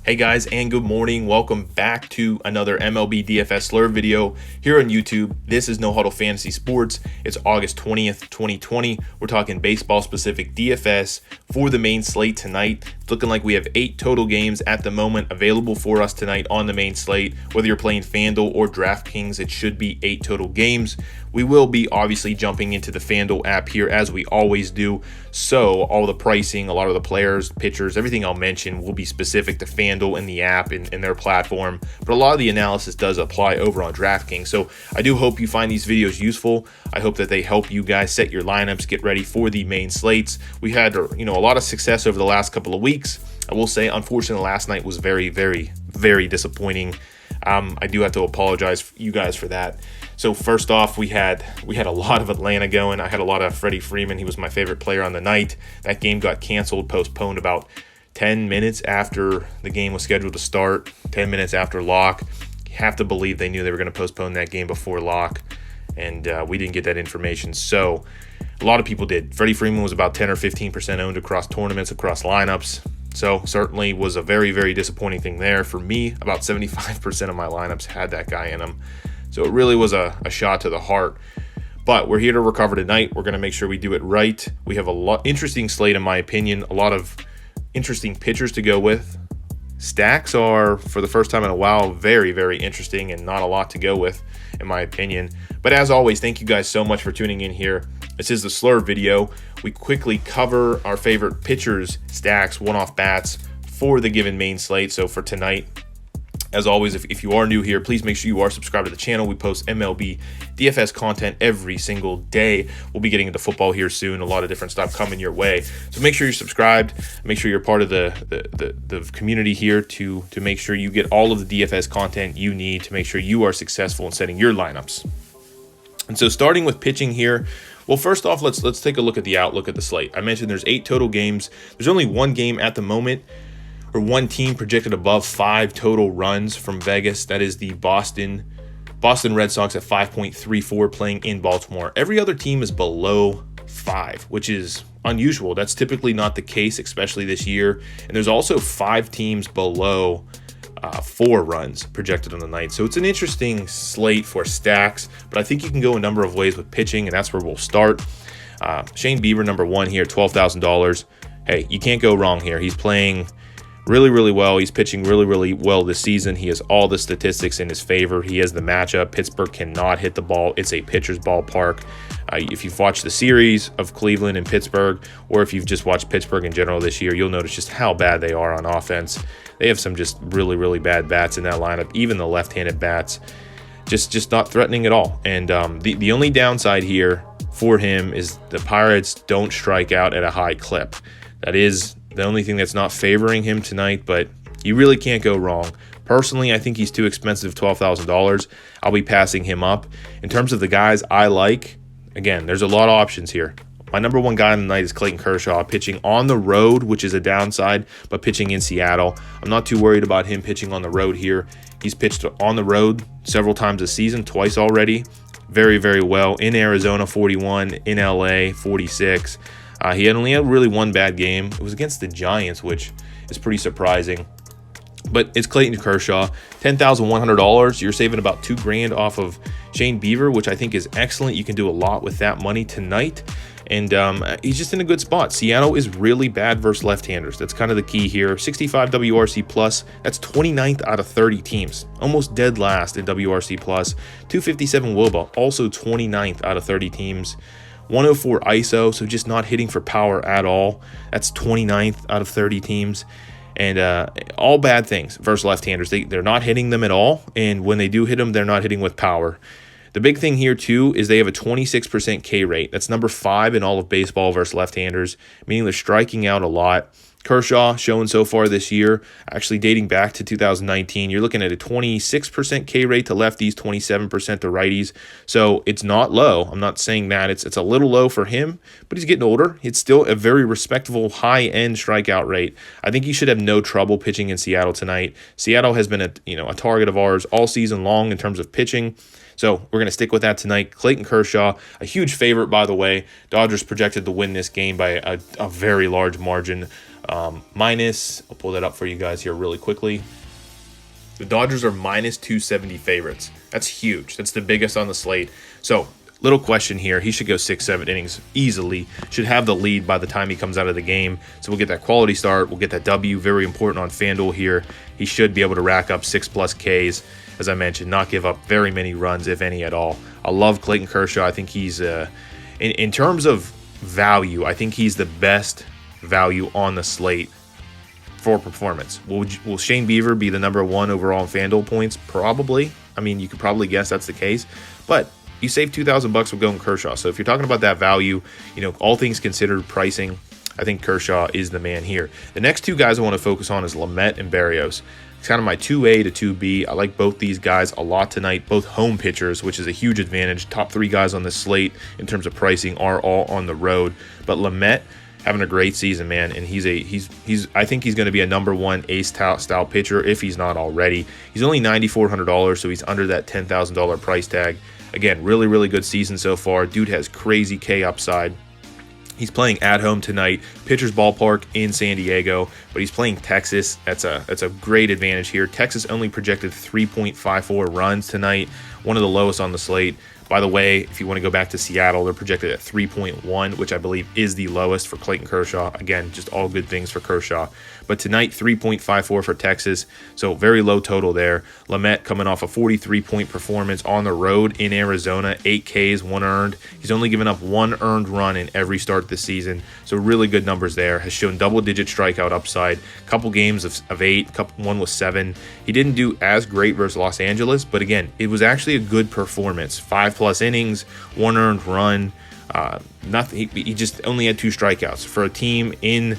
Hey guys, and good morning. Welcome back to another MLB DFS Slurve video here on YouTube. This is No Huddle Fantasy Sports. It's August 20th, 2020. We're talking baseball specific DFS for the main slate tonight. It's looking like we have 8 total games at the moment available for us tonight on the main slate. Whether you're playing FanDuel or DraftKings, it should be 8 total games. We will be obviously jumping into the FanDuel app here as we always do. So all the pricing, a lot of the players, pitchers, everything I'll mention will be specific to FanDuel in the app and their platform. But a lot of the analysis does apply over on DraftKings. So I do hope you find these videos useful. I hope that they help you guys set your lineups, get ready for the main slates. We had a lot of success over the last couple of weeks. I will say, unfortunately, last night was very, very, very disappointing. I do have to apologize you guys for that. So first off, we had a lot of Atlanta going. I had a lot of Freddy Freeman. He was my favorite player on the night. That game got canceled, postponed about 10 minutes after the game was scheduled to start, 10 minutes after lock. You have to believe they knew they were going to postpone that game before lock, and we didn't get that information. So a lot of people did. Freddie Freeman was about 10 or 15% owned across tournaments, across lineups. So certainly was a very, very disappointing thing there. For me, about 75% of my lineups had that guy in them. So it really was a shot to the heart. But we're here to recover tonight. We're going to make sure we do it right. We have a interesting slate, in my opinion, a lot of interesting pitchers to go with. Stacks are, for the first time in a while, very, very interesting and not a lot to go with, in my opinion. But as always, thank you guys so much for tuning in here. This is the Slurve video. We quickly cover our favorite pitchers, stacks, one-off bats for the given main slate. So for tonight, as always, if you are new here, please make sure you are subscribed to the channel. We post MLB DFS content every single day. We'll be getting into football here soon. A lot of different stuff coming your way. So make sure you're subscribed. Make sure you're part of the community here to make sure you get all of the DFS content you need to make sure you are successful in setting your lineups. And so starting with pitching here, well, first off, let's take a look at the outlook at the slate. I mentioned there's 8 total games. There's only one game at the moment, or one team projected above 5 total runs from Vegas. That is the Boston Red Sox at 5.34 playing in Baltimore. Every other team is below 5, which is unusual. That's typically not the case, especially this year. And there's also 5 teams below 4 runs projected on the night. So it's an interesting slate for stacks, but I think you can go a number of ways with pitching, and that's where we'll start. Shane Beaver, number 1 here, $12,000. Hey, you can't go wrong here. He's playing really, really well. He's pitching really, really well this season. He has all the statistics in his favor. He has the matchup. Pittsburgh cannot hit the ball. It's a pitcher's ballpark. If you've watched the series of Cleveland and Pittsburgh, or if you've just watched Pittsburgh in general this year, you'll notice just how bad they are on offense. They have some just really, really bad bats in that lineup. Even the left-handed bats, just not threatening at all. And the only downside here for him is the Pirates don't strike out at a high clip. That is the only thing that's not favoring him tonight, but you really can't go wrong. Personally, I think he's too expensive, $12,000. I'll be passing him up. In terms of the guys I like, again, there's a lot of options here. My number 1 guy on the night is Clayton Kershaw, pitching on the road, which is a downside, but pitching in Seattle. I'm not too worried about him pitching on the road here. He's pitched on the road several times this season, twice already. Very, very well. In Arizona, 41. In LA, 46. He only had really one bad game. It was against the Giants, which is pretty surprising. But it's Clayton Kershaw, $10,100. You're saving about $2,000 off of Shane Beaver, which I think is excellent. You can do a lot with that money tonight. And he's just in a good spot. Seattle is really bad versus left-handers. That's kind of the key here. 65 WRC plus. That's 29th out of 30 teams. Almost dead last in WRC plus. 257 WOBA, also 29th out of 30 teams. 104 ISO, so just not hitting for power at all. That's 29th out of 30 teams. And all bad things versus left-handers. They're not hitting them at all, and when they do hit them, they're not hitting with power. The big thing here, too, is they have a 26% K rate. That's number 5 in all of baseball versus left-handers, meaning they're striking out a lot. Kershaw showing so far this year, actually dating back to 2019, you're looking at a 26% K rate to lefties, 27% to righties. So it's not low. I'm not saying that. It's a little low for him, but he's getting older. It's still a very respectable high-end strikeout rate. I think he should have no trouble pitching in Seattle tonight. Seattle has been a target of ours all season long in terms of pitching. So we're going to stick with that tonight. Clayton Kershaw, a huge favorite, by the way. Dodgers projected to win this game by a very large margin. I'll pull that up for you guys here really quickly. The Dodgers are minus 270 favorites. That's huge. That's the biggest on the slate. So, little question here. He should go 6-7 innings easily. Should have the lead by the time he comes out of the game. So we'll get that quality start. We'll get that W. Very important on FanDuel here. He should be able to rack up 6+ Ks. As I mentioned, not give up very many runs, if any at all. I love Clayton Kershaw. I think he's, in terms of value, I think he's the best value on the slate for performance. Will Shane Beaver be the number 1 overall in FanDuel points? Probably. I mean, you could probably guess that's the case. But you save $2,000 with going Kershaw. So if you're talking about that value, all things considered, pricing, I think Kershaw is the man here. The next two guys I want to focus on is Lamet and Berrios. It's kind of my 2A to 2B. I like both these guys a lot tonight. Both home pitchers, which is a huge advantage. Top 3 guys on this slate in terms of pricing are all on the road. But Lamet having a great season, man, and I think he's going to be a number 1 ace style pitcher if he's not already. He's only $9,400, so he's under that $10,000 price tag. Again, really, really good season so far. Dude has crazy K upside. He's playing at home tonight, Pitchers Ballpark in San Diego, but he's playing Texas. That's a great advantage here. Texas only projected 3.54 runs tonight, one of the lowest on the slate. By the way, if you want to go back to Seattle, they're projected at 3.1, which I believe is the lowest for Clayton Kershaw. Again, just all good things for Kershaw. But tonight, 3.54 for Texas, so very low total there. Lamet coming off a 43-point performance on the road in Arizona, 8 Ks, 1 earned. He's only given up 1 earned run in every start this season, so really good numbers there. Has shown double-digit strikeout upside, couple games of 8, one was 7. He didn't do as great versus Los Angeles, but again, it was actually a good performance. 5+ innings, 1 earned run, nothing. He just only had 2 strikeouts. For a team in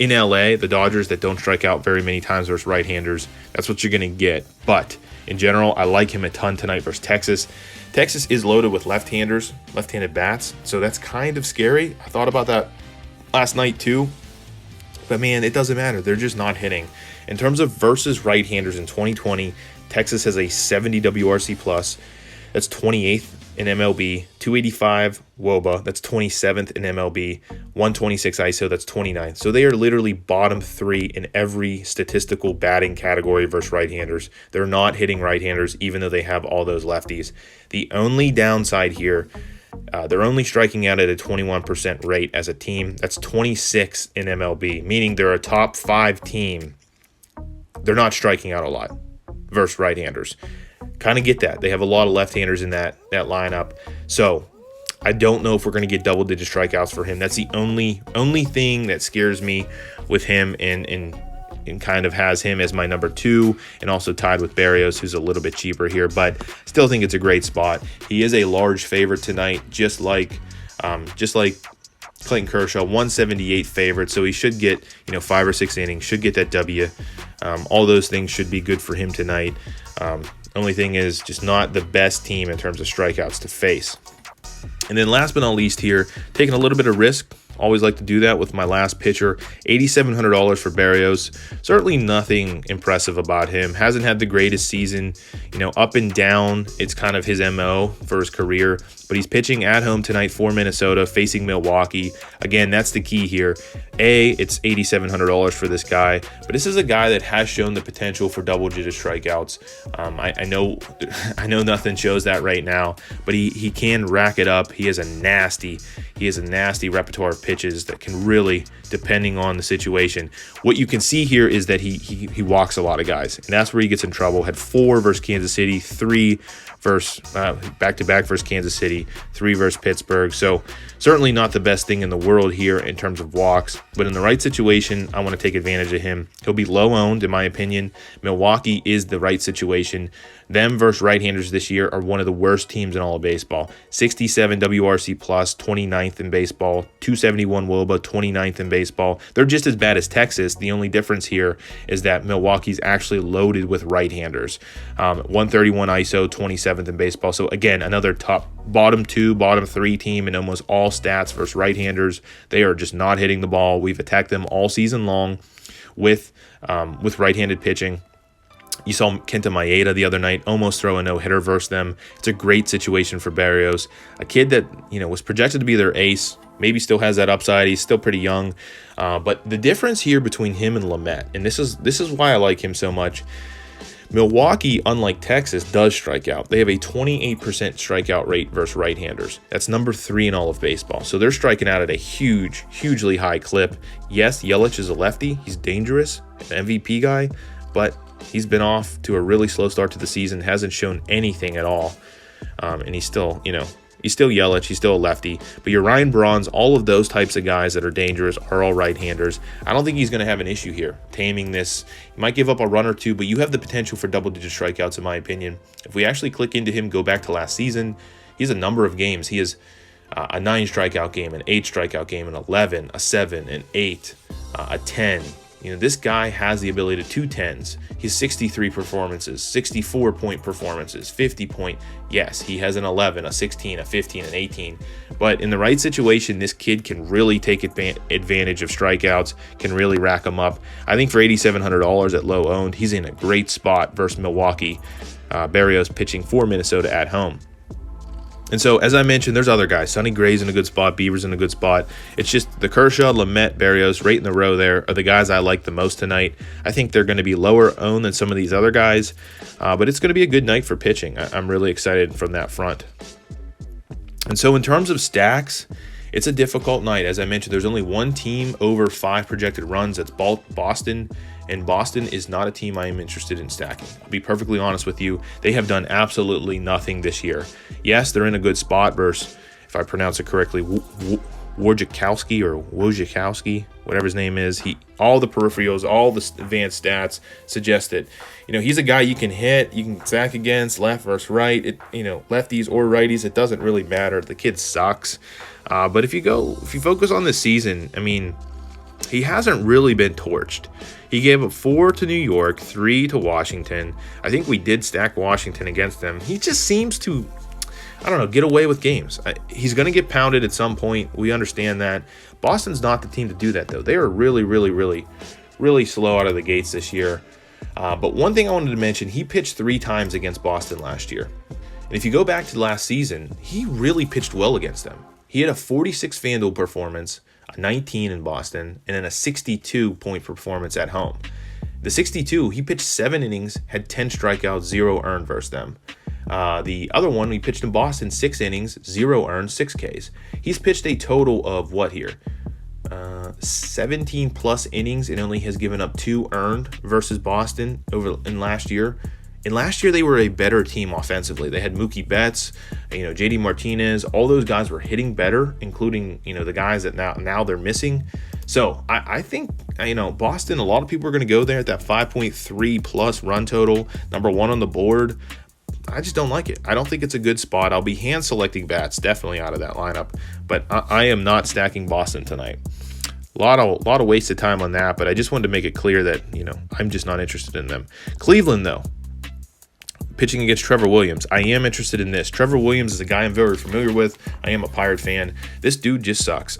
LA, the Dodgers, that don't strike out very many times versus right-handers, that's what you're going to get. But in general, I like him a ton tonight versus Texas. Texas is loaded with left-handed bats, so that's kind of scary. I thought about that last night too, but man, it doesn't matter. They're just not hitting. In terms of versus right-handers in 2020, Texas has a 70 WRC plus. That's 28th in MLB, 285 WOBA, that's 27th in MLB, 126 ISO, that's 29th. So they are literally bottom 3 in every statistical batting category versus right-handers. They're not hitting right-handers even though they have all those lefties. The only downside here, they're only striking out at a 21% rate as a team. That's 26th in MLB, meaning they're a top 5 team. They're not striking out a lot versus right-handers. Kind of get that. They have a lot of left-handers in that lineup. So I don't know if we're going to get double-digit strikeouts for him. That's the only thing that scares me with him, and kind of has him as my number 2, and also tied with Berrios, who's a little bit cheaper here, but still think it's a great spot. He is a large favorite tonight, just like Clayton Kershaw, 178 favorite, so he should get 5 or 6 innings, should get that W. All those things should be good for him tonight. Only thing is just not the best team in terms of strikeouts to face. And then last but not least here, taking a little bit of risk. Always like to do that with my last pitcher. $8,700 for Berrios. Certainly nothing impressive about him. Hasn't had the greatest season. Up and down. It's kind of his MO for his career. But he's pitching at home tonight for Minnesota, facing Milwaukee. Again, that's the key here. It's $8,700 for this guy. But this is a guy that has shown the potential for double-digit strikeouts. I know nothing shows that right now, but he can rack it up. He has a nasty repertoire of pitches that can really, depending on the situation. What you can see here is that he walks a lot of guys, and that's where he gets in trouble. Had 4 versus Kansas City, 3 versus back-to-back versus Kansas City, 3 versus Pittsburgh. So certainly not the best thing in the world here in terms of walks, but in the right situation, I want to take advantage of him. He'll be low-owned, in my opinion. Milwaukee is the right situation. Them versus right-handers this year are one of the worst teams in all of baseball. 67 WRC plus, 29th in baseball, 271 WOBA, 29th in baseball. They're just as bad as Texas. The only difference here is that Milwaukee's actually loaded with right-handers. 131 ISO, 27th in baseball. So again, another bottom 2, bottom 3 team in almost all stats versus right-handers. They are just not hitting the ball. We've attacked them all season long with right-handed pitching. You saw Kenta Maeda the other night almost throw a no-hitter versus them. It's a great situation for Berrios, a kid that was projected to be their ace. Maybe still has that upside. He's still pretty young, but the difference here between him and Lamet, and this is why I like him so much. Milwaukee, unlike Texas, does strike out. They have a 28% strikeout rate versus right-handers. That's number 3 in all of baseball. So they're striking out at a hugely high clip. Yes, Yelich is a lefty. He's dangerous, an MVP guy, but he's been off to a really slow start to the season, hasn't shown anything at all. And he's still, he's still Yelich, he's still a lefty. But your Ryan Braun's, all of those types of guys that are dangerous are all right-handers. I don't think he's going to have an issue here taming this. He might give up a run or two, but you have the potential for double-digit strikeouts, in my opinion. If we actually click into him, go back to last season, he has a number of games. He has a 9 strikeout game, an 8 strikeout game, an 11, a 7, an 8, a 10. This guy has the ability to 2 10s. He's 63 performances, 64-point performances, 50-point. Yes, he has an 11, a 16, a 15, an 18. But in the right situation, this kid can really take advantage of strikeouts, can really rack them up. I think for $8,700 at low owned, he's in a great spot versus Milwaukee. Berrios pitching for Minnesota at home. And so, as I mentioned, there's other guys. Sonny Gray's in a good spot. Beaver's in a good spot. It's just the Kershaw, Lamet, Berrios right in the row there are the guys I like the most tonight. I think they're going to be lower owned than some of these other guys, but it's going to be a good night for pitching. I'm really excited from that front. And so in terms of stacks, it's a difficult night. As I mentioned, there's only one team over 5 projected runs. That's Boston. And Boston is not a team I am interested in stacking. I'll be perfectly honest with you. They have done absolutely nothing this year. Yes, they're in a good spot versus, if I pronounce it correctly, Wojciechowski, whatever his name is. All the peripherals, all the advanced stats suggest that, he's a guy you can hit, you can stack against, left versus right. Lefties or righties, it doesn't really matter. The kid sucks. But if you focus on this season, he hasn't really been torched. He gave up 4 to New York, 3 to Washington. I think we did stack Washington against them. He just seems to, get away with games. He's going to get pounded at some point. We understand that. Boston's not the team to do that, though. They are really slow out of the gates this year. But one thing I wanted to mention, he pitched 3 times against Boston last year. And if you go back to last season, he really pitched well against them. He had a 46 FanDuel performance, a 19 in Boston, and then a 62-point performance at home. The 62, he pitched 7 innings, had 10 strikeouts, 0 earned versus them. The other one, he pitched in Boston, 6 innings, 0 earned, 6 Ks. He's pitched a total of 17 plus innings and only has given up 2 earned versus Boston in last year. And last year, they were a better team offensively. They had Mookie Betts, JD Martinez. All those guys were hitting better, including, the guys that now they're missing. So I think, Boston, a lot of people are going to go there at that 5.3 plus run total, number 1 on the board. I just don't like it. I don't think it's a good spot. I'll be hand selecting bats definitely out of that lineup, but I am not stacking Boston tonight. A lot of wasted time on that, but I just wanted to make it clear that, I'm just not interested in them. Cleveland, though. Pitching against Trevor Williams. I am interested in this. Trevor Williams is a guy I'm very familiar with. I am a Pirate fan. This dude just sucks.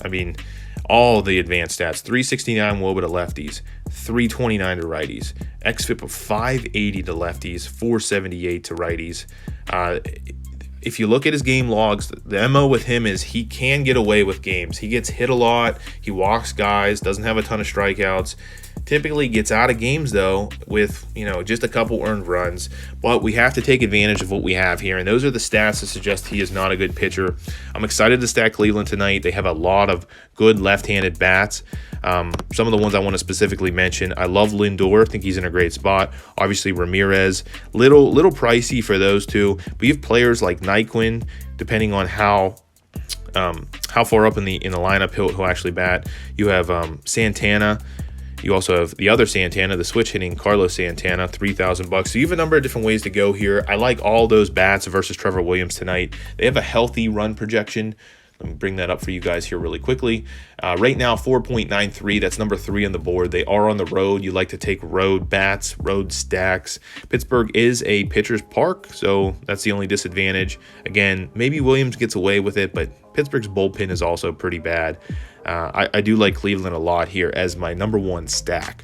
All the advanced stats. 369 WOBA to lefties, 329 to righties, xFIP of 580 to lefties, 478 to righties. If you look at his game logs, the MO with him is he can get away with games. He gets hit a lot. He walks guys, doesn't have a ton of strikeouts. Typically gets out of games, though, with, just a couple earned runs. But we have to take advantage of what we have here. And those are the stats that suggest he is not a good pitcher. I'm excited to stack Cleveland tonight. They have a lot of good left-handed bats. Some of the ones I want to specifically mention. I love Lindor. I think he's in a great spot. Obviously, Ramirez. Little pricey for those two. But you have players like Nyquin, depending on how far up in the lineup he'll actually bat. You have Santana. You also have the other Santana, the switch hitting Carlos Santana, $3,000. So you have a number of different ways to go here. I like all those bats versus Trevor Williams tonight. They have a healthy run projection. Let me bring that up for you guys here really quickly. Right now, 4.93. That's number 3 on the board. They are on the road. You like to take road bats, road stacks. Pittsburgh is a pitcher's park, so that's the only disadvantage. Again, maybe Williams gets away with it, but Pittsburgh's bullpen is also pretty bad. I do like Cleveland a lot here as my number 1 stack.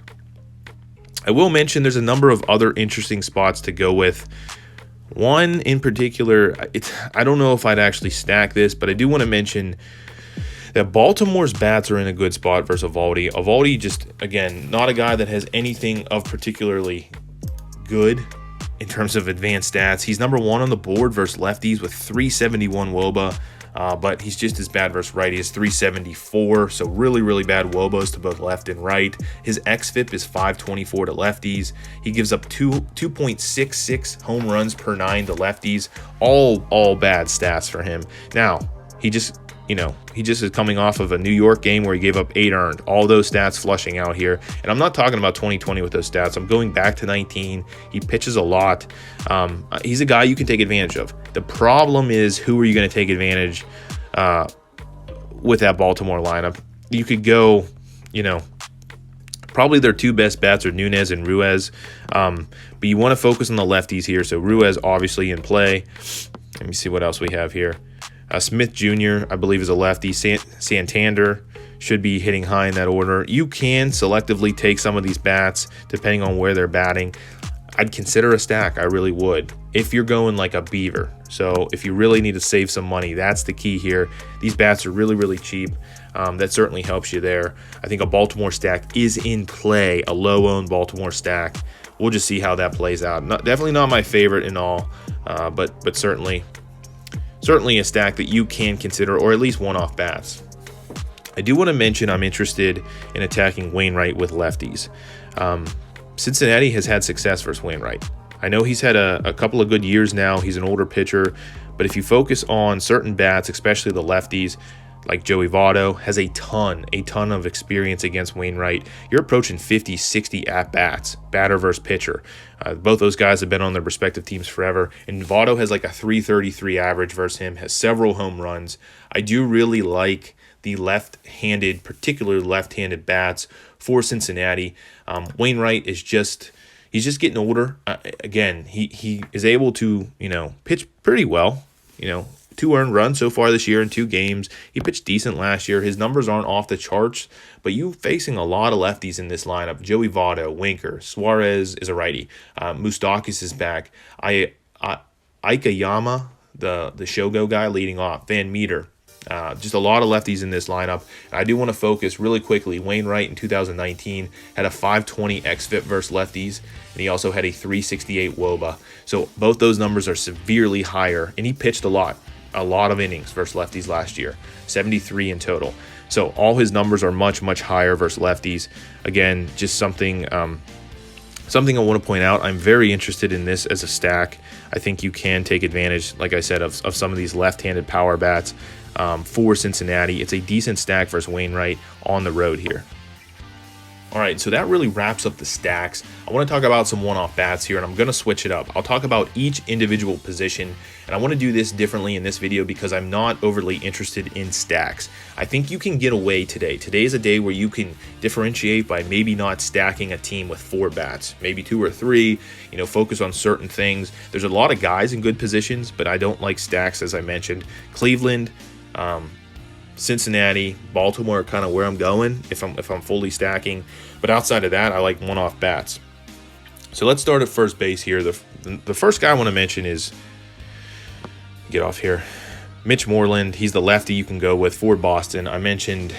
I will mention there's a number of other interesting spots to go with. One in particular, I don't know if I'd actually stack this, but I do want to mention that Baltimore's bats are in a good spot versus Eovaldi. Eovaldi just, again, not a guy that has anything of particularly good in terms of advanced stats. He's number 1 on the board versus lefties with 371 WOBA, but he's just as bad versus righty. He's 374, so really, really bad WOBAs to both left and right. His xFIP is 524 to lefties. He gives up 2.66 home runs per 9 to lefties. All bad stats for him. Now, he just is coming off of a New York game where he gave up 8 earned. All those stats flushing out here. And I'm not talking about 2020 with those stats. I'm going back to 19. He pitches a lot. He's a guy you can take advantage of. The problem is, who are you going to take advantage with that Baltimore lineup? You could go, probably their 2 best bats are Nunez and Ruiz. But you want to focus on the lefties here. So Ruiz obviously in play. Let me see what else we have here. Smith Jr., I believe, is a lefty. Santander should be hitting high in that order. You can selectively take some of these bats depending on where they're batting. I'd consider a stack. I really would. If you're going like a Beaver. So if you really need to save some money, that's the key here. These bats are really, really cheap. That certainly helps you there. I think a Baltimore stack is in play, a low-owned Baltimore stack. We'll just see how that plays out. Definitely not my favorite in all, but certainly a stack that you can consider, or at least one-off bats. I do want to mention I'm interested in attacking Wainwright with lefties. Cincinnati has had success versus Wainwright. I know he's had a couple of good years now. He's an older pitcher, but if you focus on certain bats, especially the lefties, like Joey Votto, has a ton of experience against Wainwright. You're approaching 50, 60 at-bats, batter versus pitcher. Both those guys have been on their respective teams forever, and Votto has like a 333 average versus him, has several home runs. I do really like the left-handed, particularly left-handed bats for Cincinnati. Wainwright is he's just getting older. Again, he is able to, pitch pretty well, 2 earned runs so far this year in 2 games. He pitched decent last year. His numbers aren't off the charts, but you facing a lot of lefties in this lineup. Joey Votto, Winker, Suarez is a righty. Moustakas is back. Ikayama, the Shogo guy leading off. Van Meter. Just a lot of lefties in this lineup. And I do want to focus really quickly. Wainwright in 2019 had a 520 xFIP versus lefties, and he also had a 368 WOBA. So both those numbers are severely higher, and he pitched a lot of innings versus lefties last year, 73 in total. So all his numbers are much, much higher versus lefties. Again, just something I want to point out. I'm very interested in this as a stack. I think you can take advantage, like I said, of some of these left-handed power bats for Cincinnati. It's a decent stack versus Wainwright on the road here. All right, so that really wraps up the stacks. I want to talk about some one-off bats here, and I'm going to switch it up. I'll talk about each individual position, and I want to do this differently in this video because I'm not overly interested in stacks. I think you can get away today. Today is a day where you can differentiate by maybe not stacking a team with 4 bats, maybe 2 or 3, focus on certain things. There's a lot of guys in good positions, but I don't like stacks, as I mentioned. Cleveland, Cincinnati, Baltimore are kind of where I'm going if I'm fully stacking. But outside of that, I like one-off bats. So let's start at first base here. The first guy I want to mention is, get off here, Mitch Moreland. He's the lefty you can go with for Boston. I mentioned,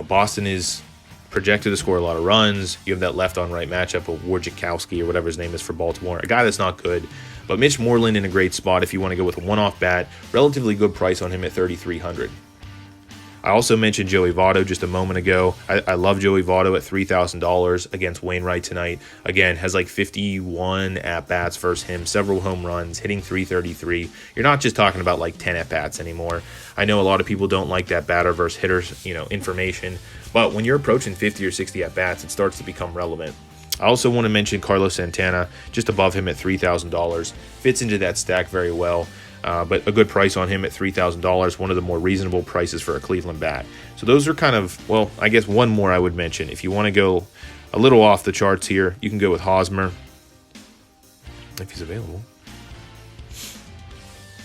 Boston is projected to score a lot of runs. You have that left-on-right matchup of Wojciechowski or whatever his name is for Baltimore, a guy that's not good. But Mitch Moreland in a great spot if you want to go with a one-off bat. Relatively good price on him at $3,300. I also mentioned Joey Votto just a moment ago. I love Joey Votto at $3,000 against Wainwright tonight. Again, has like 51 at-bats versus him, several home runs, hitting .333. You're not just talking about like 10 at-bats anymore. I know a lot of people don't like that batter versus hitters, information. But when you're approaching 50 or 60 at-bats, it starts to become relevant. I also want to mention Carlos Santana, just above him at $3,000. Fits into that stack very well. But a good price on him at $3,000, one of the more reasonable prices for a Cleveland bat. So those are kind of, well, I guess one more I would mention. If you want to go a little off the charts here, you can go with Hosmer, if he's available.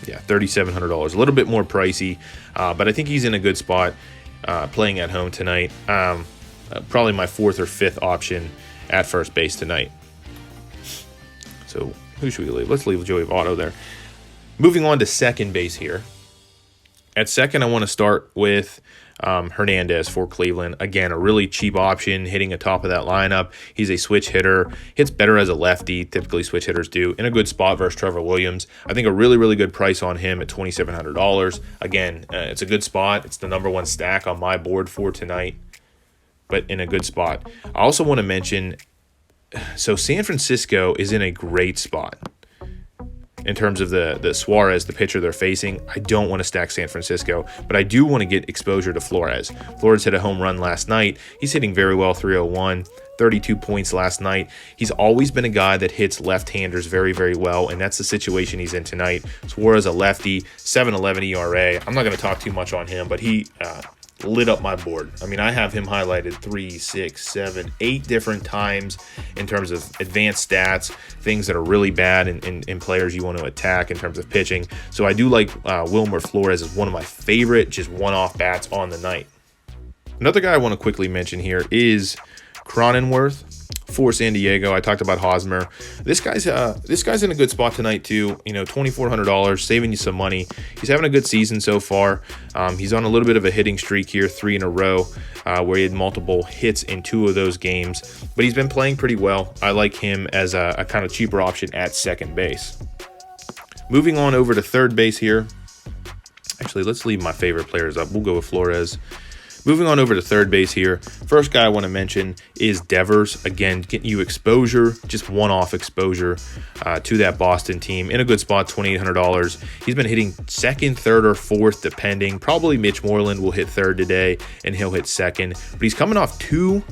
Yeah, $3,700, a little bit more pricey, but I think he's in a good spot playing at home tonight. Probably my 4th or 5th option at first base tonight. So who should we leave? Let's leave Joey Votto there. Moving on to second base here. At second, I want to start with Hernandez for Cleveland. Again, a really cheap option, hitting atop of that lineup. He's a switch hitter, hits better as a lefty. Typically, switch hitters do. In a good spot versus Trevor Williams. I think a really, really good price on him at $2,700. Again, it's a good spot. It's the number one stack on my board for tonight, but in a good spot. I also want to mention, so San Francisco is in a great spot. In terms of the Suarez, the pitcher they're facing, I don't want to stack San Francisco, but I do want to get exposure to Flores. Flores hit a home run last night. He's hitting very well, 301, 32 points last night. He's always been a guy that hits left-handers very, very well, and that's the situation he's in tonight. Suarez, a lefty, 7.11 ERA. I'm not going to talk too much on him, but he lit up my board. I mean, I have him highlighted 3, 6, 7, 8 different times in terms of advanced stats, things that are really bad in players you want to attack in terms of pitching. So I do like Wilmer Flores as one of my favorite just one-off bats on the night. Another guy I want to quickly mention here is Cronenworth for San Diego. I talked about Hosmer. This guy's in a good spot tonight too. You know, $2,400, saving you some money. He's having a good season so far. He's on a little bit of a hitting streak here, 3 in a row, where he had multiple hits in 2 of those games. But he's been playing pretty well. I like him as a kind of cheaper option at second base. Moving on over to third base here. Actually, let's leave my favorite players up. We'll go with Flores. Moving on over to third base here. First guy I want to mention is Devers. Again, getting you exposure, just one-off exposure to that Boston team. In a good spot, $2,800. He's been hitting second, third, or fourth, depending. Probably Mitch Moreland will hit third today, and he'll hit second. But he's coming off two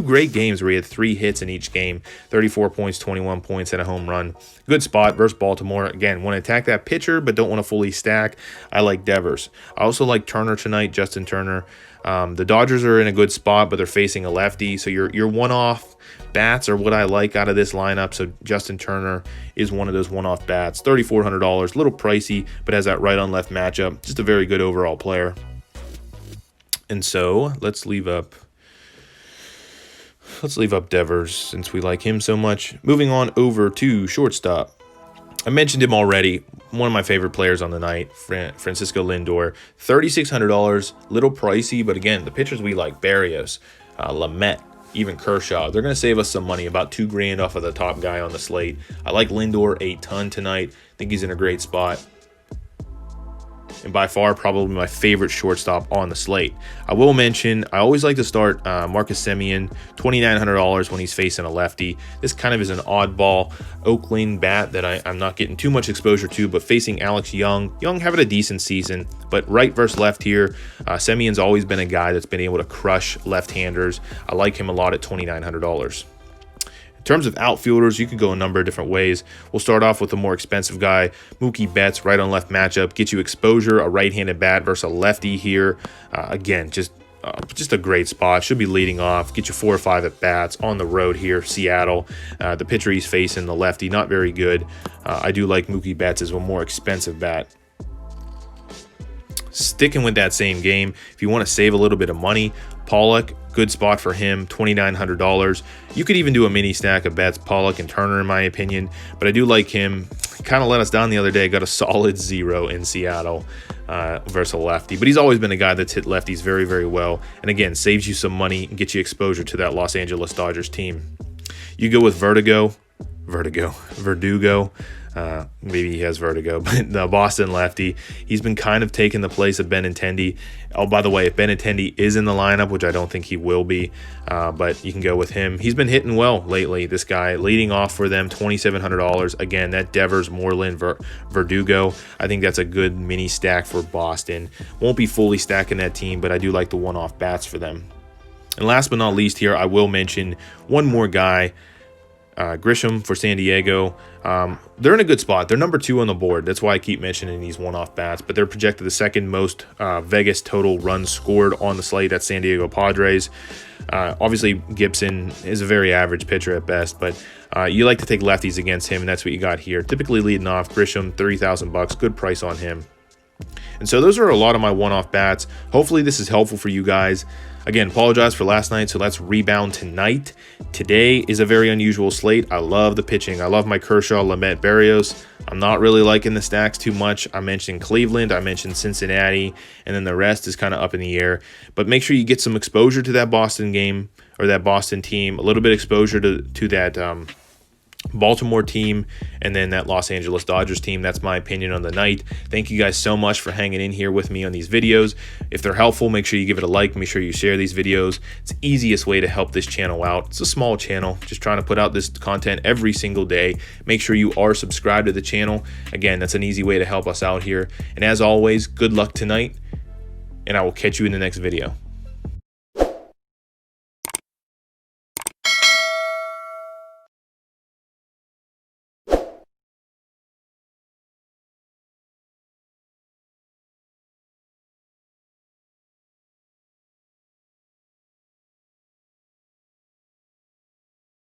great games where he had 3 hits in each game, 34 points, 21 points, and a home run. Good spot versus Baltimore. Again, want to attack that pitcher, but don't want to fully stack. I like Devers. I also like Turner tonight, Justin Turner. The Dodgers are in a good spot, but they're facing a lefty. So your one-off bats are what I like out of this lineup. So Justin Turner is one of those one-off bats. $3,400, a little pricey, but has that right on left matchup. Just a very good overall player. And so let's leave up Devers since we like him so much. Moving on over to shortstop. I mentioned him already. One of my favorite players on the night, Francisco Lindor. $3,600, little pricey, but again, the pitchers we like, Barrios, Lamet, even Kershaw, they're going to save us some money, about $2,000 off of the top guy on the slate. I like Lindor a ton tonight. I think he's in a great spot. And by far, probably my favorite shortstop on the slate. I will mention, I always like to start Marcus Semien, $2,900 when he's facing a lefty. This kind of is an oddball Oakland bat that I'm not getting too much exposure to, but facing Alex Young. Young having a decent season, but right versus left here. Semien's always been a guy that's been able to crush left-handers. I like him a lot at $2,900. In terms of outfielders, you could go a number of different ways. We'll start off with the more expensive guy, Mookie Betts, right on left matchup, get you exposure, a right-handed bat versus a lefty here. Again, just a great spot. Should be leading off, get you 4 or 5 at bats on the road here, Seattle. The pitcher he's facing, the lefty, not very good. I do like Mookie Betts as a more expensive bat. Sticking with that same game, if you want to save a little bit of money, Pollock, good spot for him, $2,900. You could even do a mini stack of bets, Pollock and Turner, in my opinion, but I do like him. Kind of let us down the other day, got a solid 0 in Seattle versus a lefty, but he's always been a guy that's hit lefties very, very well, and again, saves you some money and gets you exposure to that Los Angeles Dodgers team. You go with Verdugo. Maybe he has vertigo, but the Boston lefty, he's been kind of taking the place of Benintendi. Oh, by the way, if Benintendi is in the lineup, which I don't think he will be, but you can go with him. He's been hitting well lately, this guy, leading off for them, $2,700. Again, that Devers, Moreland, Verdugo, I think that's a good mini stack for Boston. Won't be fully stacking that team, but I do like the one-off bats for them. And last but not least here, I will mention one more guy, Grisham for San Diego. They're in a good spot. They're number 2 on the board. That's why I keep mentioning these one-off bats, but they're projected the second most Vegas total runs scored on the slate at San Diego Padres. Obviously, Gibson is a very average pitcher at best, but you like to take lefties against him, and that's what you got here. Typically leading off, Grisham, $30,000, good price on him. And so those are a lot of my one-off bats. Hopefully this is helpful for you guys. Again, apologize for last night, so let's rebound tonight. Today is a very unusual slate. I love the pitching. I love my Kershaw, Lamet, Berrios. I'm not really liking the stacks too much. I mentioned Cleveland, I mentioned Cincinnati, and then the rest is kind of up in the air. But make sure you get some exposure to that Boston game, or that Boston team, a little bit of exposure to that Baltimore team, and then that Los Angeles Dodgers team. That's my opinion on the night. Thank you guys so much for hanging in here with me on these videos. If they're helpful, make sure you give it a like. Make sure you share these videos. It's the easiest way to help this channel out. It's a small channel, just trying to put out this content every single day. Make sure you are subscribed to the channel. Again, that's an easy way to help us out here. And as always, good luck tonight, and I will catch you in the next video.